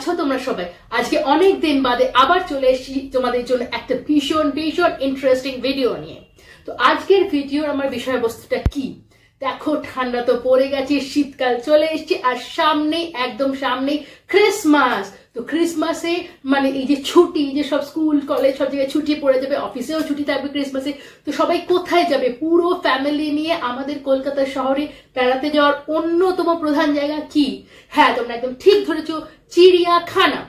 আছো তোমরা সবাই? আজকে অনেক দিন বাদে আবার চলে এসেছি তোমাদের জন্য একটা ভীষণ ভীষণ ইন্টারেস্টিং ভিডিও নিয়ে। তো আজকের ভিডিওর আমার বিষয়বস্তুটা কি? দেখো, ঠান্ডা তো পড়ে গেছে, শীতকাল চলে এসেছে, আর সামনেই একদম সামনেই ক্রিসমাস। তো ক্রিসমাসে মানে এই যে ছুটি, যে সব স্কুল কলেজ সব জায়গায় ছুটি পড়ে যাবে, অফিসেও ছুটি থাকবে ক্রিসমাসে। তো সবাই কোথায় যাবে? পুরো ফ্যামিলি নিয়ে আমাদের কলকাতা শহরে বেড়াতে যাওয়ার অন্যতম প্রধান জায়গা কি? হ্যাঁ, তোমরা একদম ঠিক ধরেছো, চিড়িয়াখানা।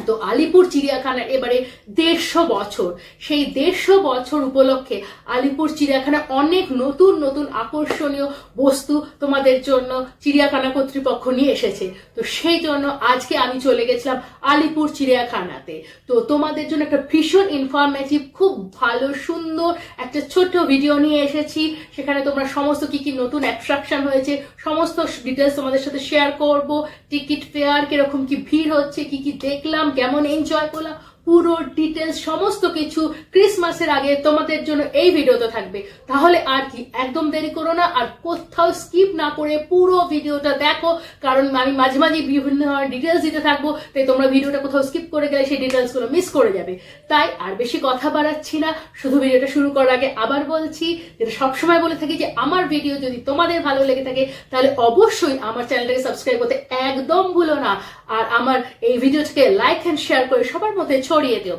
তো আলিপুর চিড়িয়াখানা এবারে 150 বছর। সেই 150 বছর উপলক্ষে আলিপুর চিড়িয়াখানা অনেক নতুন নতুন আকর্ষণীয় বস্তু তোমাদের জন্য চিড়িয়াখানা কর্তৃপক্ষ নিয়ে এসেছে। তো সেই জন্য আজকে আমি চলে গেছিলাম আলিপুর চিড়িয়াখানাতে। তো তোমাদের জন্য একটা ভীষণ ইনফরমেটিভ, খুব ভালো সুন্দর একটা ছোট্ট ভিডিও নিয়ে এসেছি। সেখানে তোমরা সমস্ত কি কি নতুন অ্যাট্রাকশন হয়েছে সমস্ত ডিটেলস তোমাদের সাথে শেয়ার করব। টিকিট ফেয়ার কিরকম কি ভিড় হচ্ছে, কি কি দেখলাম, কেমন এনজয় করলাম, পুরো ডিটেলস সমস্ত কিছু ক্রিসমাসের আগে তোমাদের জন্য এই ভিডিওতে থাকবে। তাহলে আর কি, একদম দেরি করো না, আর কোথাও স্কিপ না করে পুরো ভিডিওটা দেখো, কারণ আমি মাঝে মাঝে বিভিন্ন ধরনের ডিটেলস দিতে থাকবো। তাই তোমরা ভিডিওটা কোথাও স্কিপ করে গেলে সেই ডিটেলস গুলো মিস করে যাবে। তাই আর বেশি কথা বাড়াচ্ছি না, শুধু ভিডিওটা শুরু করার আগে আবার বলছি, যেটা সবসময় বলে থাকি, যে আমার ভিডিও যদি তোমাদের ভালো লেগে থাকে তাহলে অবশ্যই আমার চ্যানেলটাকে সাবস্ক্রাইব করতে একদম ভুলো না, আর আমার এই ভিডিওটাকে লাইক এন্ড শেয়ার করে সবার মধ্যে ছড়িয়ে দিও।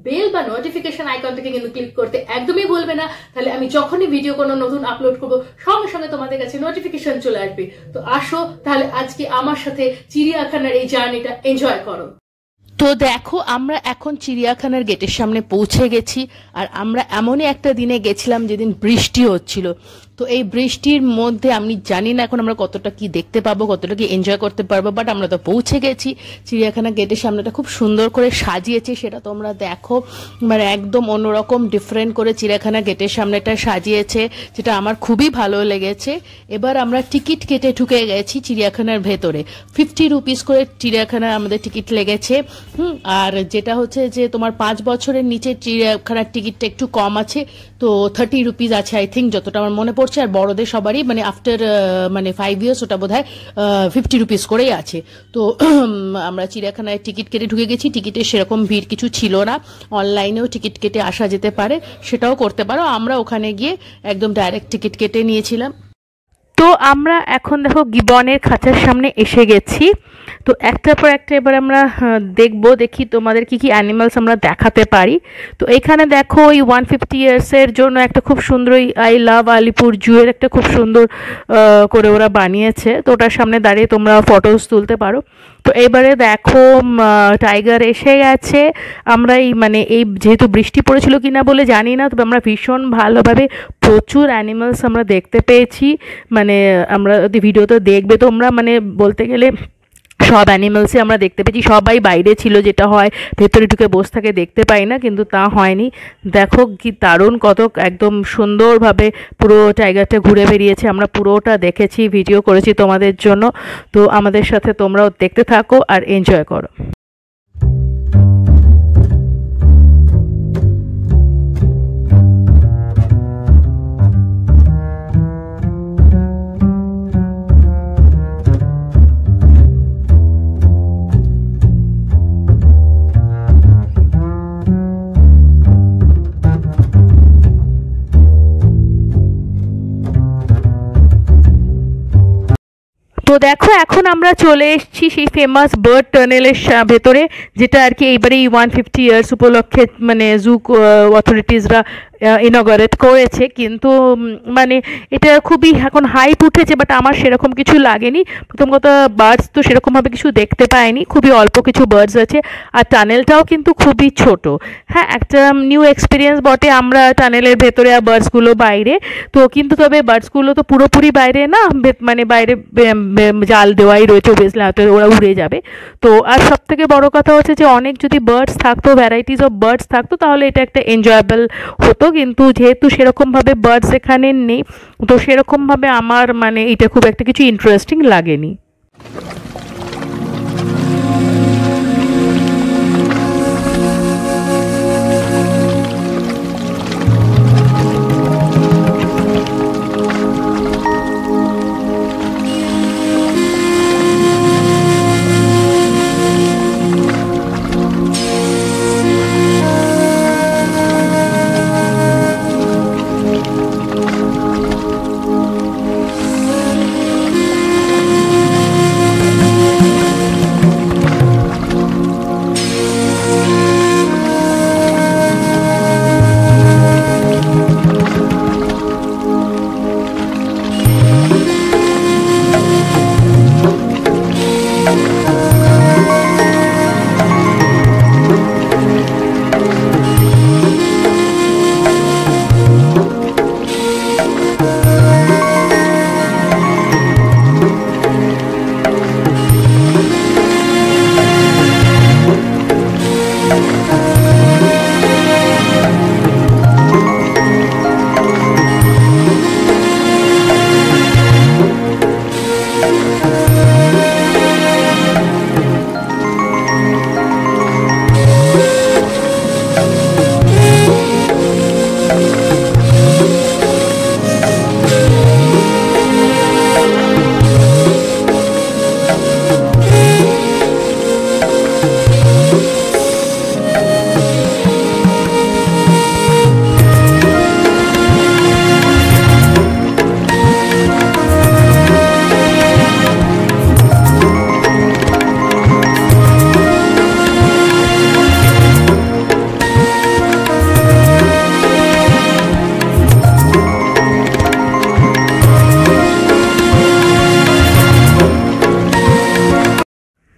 বেল বা নোটিফিকেশন আইকনটাকে কিন্তু ক্লিক করতে একদমই ভুলবে না, তাহলে আমি যখনই ভিডিও কোনো নতুন আপলোড করবো সঙ্গে সঙ্গে তোমাদের কাছে নোটিফিকেশন চলে আসবে। তো আসো তাহলে আজকে আমার সাথে চিড়িয়াখানার এই জার্নিটা এনজয় করো। তো দেখো, আমরা এখন চিড়িয়াখানার গেটের সামনে পৌঁছে গেছি, আর আমরা এমনই একটা দিনে গেছিলাম যেদিন বৃষ্টি হচ্ছিল। তো এই বৃষ্টির মধ্যে আমি জানি না এখন আমরা কতটা কি দেখতে পাবো, কতটা কি এনজয় করতে পারবো, বাট আমরা তো পৌঁছে গেছি। চিড়িয়াখানা গেটের সামনেটা খুব সুন্দর করে সাজিয়েছে, সেটা তোমরা দেখো, মানে একদম অন্যরকম ডিফারেন্ট করে চিড়িয়াখানা গেটের সামনেটা সাজিয়েছে, যেটা আমার খুবই ভালো লেগেছে। এবার আমরা টিকিট কেটে ঢুকে গেছি চিড়িয়াখানার ভেতরে। 50 রুপিস করে চিড়িয়াখানার আমাদের টিকিট লেগেছে। আর যেটা হচ্ছে যে তোমার 5 বছরের নিচে চিড়িয়াখানার টিকিটটা একটু কম আছে, তো 30 রুপিস আছে আই থিঙ্ক, যতটা আমার মনে পড়ছে। আর বড়দের সবারই মানে আফটার মানে 5 ইয়ার্স ওটা বোধহয় 50 রুপিস করেই আছে। তো আমরা চিড়িয়াখানায় টিকিট কেটে ঢুকে গেছি। টিকিটের সেরকম ভিড় কিছু ছিল না, অনলাইনেও টিকিট কেটে আসা যেতে পারে, সেটাও করতে পারো। আমরা ওখানে গিয়ে একদম ডাইরেক্ট টিকিট কেটে নিয়েছিলাম। তো আমরা এখন দেখো গিবনের খাঁচার সামনে এসে গেছি। তো একটার পর একটা এবার আমরা দেখি তোমাদের কি কি অ্যানিমালস আমরা দেখাতে পারি। তো এখানে দেখো এই 150 ইয়ার্সের জন্য একটা খুব সুন্দর আই লাভ আলিপুর জু এর একটা খুব সুন্দর করে ওরা বানিয়েছে। তো ওটার সামনে দাঁড়িয়ে তোমরা ফটোস তুলতে পারো। তো এবারে দেখো টাইগার এসে গেছে। আমরা এই যেহেতু বৃষ্টি পড়েছিল কিনা বলে জানি না, তবে আমরা ভীষণ ভালোভাবে প্রচুর অ্যানিমালস আমরা দেখতে পেয়েছি। মানে আমরা ভিডিওতে দেখবে তোমরা, মানে বলতে গেলে সব অ্যানিমালসই আমরা দেখতে পেয়েছি। সবাই বাইরে ছিল, যেটা হয় ভেতরে ঢুকে বসে থাকে দেখতে পাই না, কিন্তু তা হয়নি। দেখো কি দারুণ, কত একদম সুন্দরভাবে পুরো টাইগারটা ঘুরে বেরিয়েছে। আমরা পুরোটা দেখেছি, ভিডিও করেছি তোমাদের জন্য। তো আমাদের সাথে তোমরাও দেখতে থাকো আর এনজয় করো। তো দেখো, এখন আমরা চলে এসেছি সেই ফেমাস বার্ড টানেলের ভেতরে, যেটা আর কি এইবারে 150 ইয়ার্স উপলক্ষে মানে জু অথরিটিসরা ইনগরেট করেছে। কিন্তু মানে এটা খুবই এখন হাইপ উঠেছে, বাট আমার সেরকম কিছু লাগেনি। প্রথম কথা, বার্ডস তো সেরকমভাবে কিছু দেখতে পাইনি, খুবই অল্প কিছু বার্ডস আছে, আর টানেলটাও কিন্তু খুবই ছোট। হ্যাঁ, একটা নিউ এক্সপিরিয়েন্স বটে, আমরা টানেলের ভেতরে আর বার্ডসগুলো বাইরে। তো কিন্তু তবে বার্ডসগুলো তো পুরোপুরি বাইরে না, মানে বাইরে জাল দেওয়াই রয়েছে, বেসলে হয়তো ওরা উড়ে যাবে। তো আর সব থেকে বড় কথা হচ্ছে যে অনেক যদি বার্ডস থাকতো, ভ্যারাইটিস অফ বার্ডস থাকতো, তাহলে এটা একটা এনজয়েবল হতো। কিন্তু যেহেতু সেরকমভাবে বার্ডস এখানে নেই, তো সেরকমভাবে আমার মানে এটা খুব একটা কিছু ইন্টারেস্টিং লাগেনি।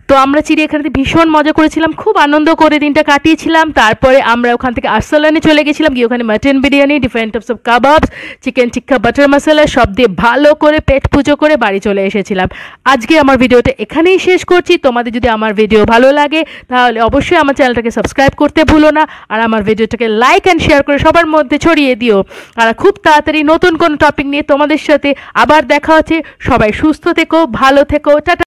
তো আমরা চিড়িয়াখানাতে ভীষণ মজা করেছিলাম, খুব আনন্দ করে দিনটা কাটিয়েছিলাম। তারপরে আমরা ওখান থেকে আরসালানে চলে গেছিলাম, গিয়ে ওখানে mutton biryani, different types of kebabs, chicken tikka, butter masala সব দিয়ে ভালো করে পেট পুজো করে বাড়ি চলে এসেছিলাম। আজকে আমার ভিডিওটা এখানেই শেষ করছি। তোমাদের যদি আমার ভিডিও ভালো লাগে তাহলে অবশ্যই আমার চ্যানেলটাকে সাবস্ক্রাইব করতে ভুলো না, আর আমার ভিডিওটাকে লাইক অ্যান্ড শেয়ার করে সবার মধ্যে ছড়িয়ে দিও। আর খুব তাড়াতাড়ি নতুন কোনো টপিক নিয়ে তোমাদের সাথে আবার দেখা হচ্ছে। সবাই সুস্থ থেকো, ভালো থেকো, টাটা।